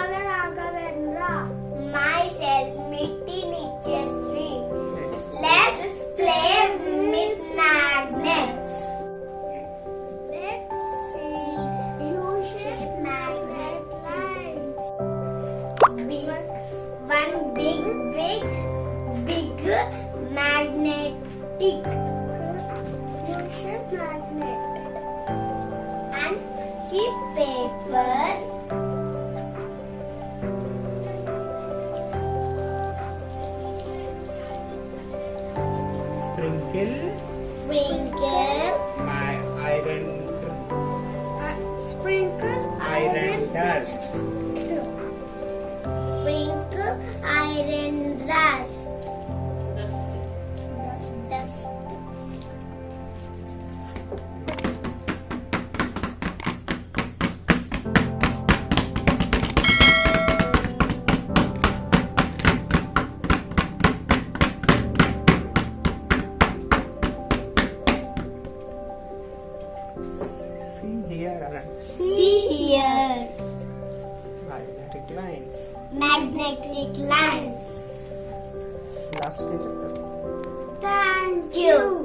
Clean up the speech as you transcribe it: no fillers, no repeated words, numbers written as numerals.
Balaraghavendra. Myself, Mitti Nityasri. Let's play with magnets. Let's see U-shaped magnet lines. One big magnetic U-shaped magnet. and keep paper. Sprinkle my iron Sprinkle iron dust. Sprinkle iron dust. Dust. See here, Alan. See here. Magnetic lines. Magnetic lines. Last page of the Thank you.